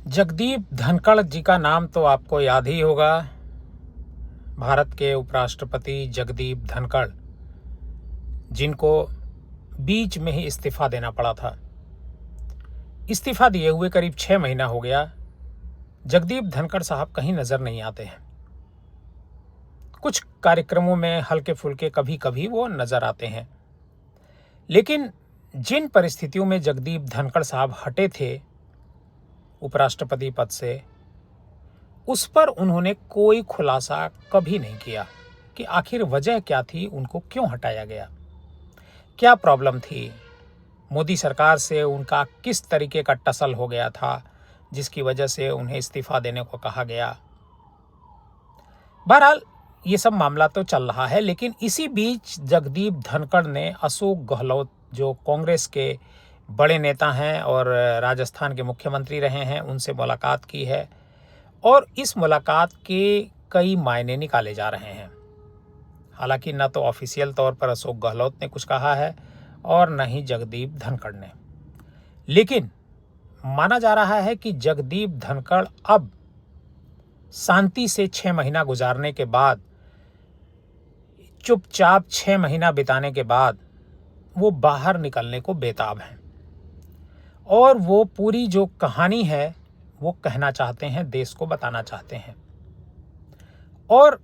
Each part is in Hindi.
जगदीप धनखड़ जी का नाम तो आपको याद ही होगा। भारत के उपराष्ट्रपति जगदीप धनखड़, जिनको बीच में ही इस्तीफा देना पड़ा था। इस्तीफा दिए हुए करीब 6 महीना हो गया। जगदीप धनखड़ साहब कहीं नजर नहीं आते हैं। कुछ कार्यक्रमों में हल्के फुल्के कभी कभी वो नजर आते हैं, लेकिन जिन परिस्थितियों में जगदीप धनखड़ साहब हटे थे उपराष्ट्रपति पद से, उस पर उन्होंने कोई खुलासा कभी नहीं किया कि आखिर वजह क्या थी, उनको क्यों हटाया गया, क्या प्रॉब्लम थी, मोदी सरकार से उनका किस तरीके का टसल हो गया था जिसकी वजह से उन्हें इस्तीफा देने को कहा गया। बहरहाल ये सब मामला तो चल रहा है, लेकिन इसी बीच जगदीप धनखड़ ने अशोक गहलोत, जो कांग्रेस के बड़े नेता हैं और राजस्थान के मुख्यमंत्री रहे हैं, उनसे मुलाकात की है और इस मुलाकात के कई मायने निकाले जा रहे हैं। हालांकि न तो ऑफिशियल तौर पर अशोक गहलोत ने कुछ कहा है और न ही जगदीप धनखड़ ने, लेकिन माना जा रहा है कि जगदीप धनखड़ अब शांति से 6 महीना गुजारने के बाद, चुपचाप 6 महीना बिताने के बाद वो बाहर निकलने को बेताब हैं और वो पूरी जो कहानी है वो कहना चाहते हैं, देश को बताना चाहते हैं। और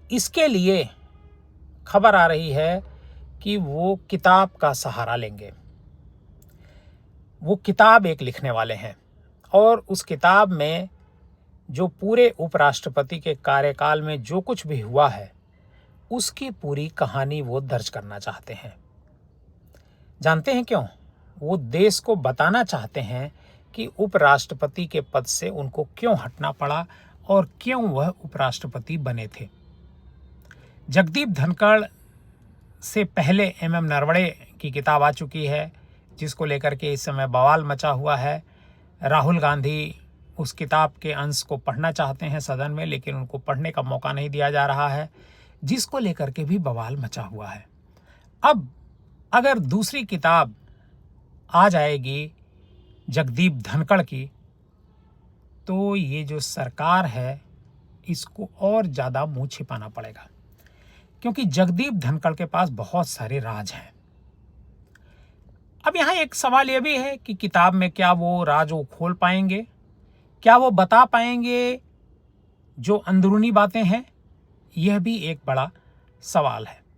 इसके लिए खबर आ रही है कि वो किताब का सहारा लेंगे। वो किताब एक लिखने वाले हैं और उस किताब में जो पूरे उपराष्ट्रपति के कार्यकाल में जो कुछ भी हुआ है उसकी पूरी कहानी वो दर्ज करना चाहते हैं। जानते हैं क्यों? वो देश को बताना चाहते हैं कि उपराष्ट्रपति के पद से उनको क्यों हटना पड़ा और क्यों वह उपराष्ट्रपति बने थे। जगदीप धनखड़ से पहले एम नरवणे की किताब आ चुकी है, जिसको लेकर के इस समय बवाल मचा हुआ है। राहुल गांधी उस किताब के अंश को पढ़ना चाहते हैं सदन में, लेकिन उनको पढ़ने का मौका नहीं दिया जा रहा है, जिसको लेकर के भी बवाल मचा हुआ है। अब अगर दूसरी किताब आ जाएगी जगदीप धनखड़ की, तो ये जो सरकार है इसको और ज़्यादा मुंह छिपाना पड़ेगा, क्योंकि जगदीप धनखड़ के पास बहुत सारे राज हैं। अब यहाँ एक सवाल यह भी है कि किताब में क्या वो राज वो खोल पाएंगे, क्या वो बता पाएंगे जो अंदरूनी बातें हैं? यह भी एक बड़ा सवाल है।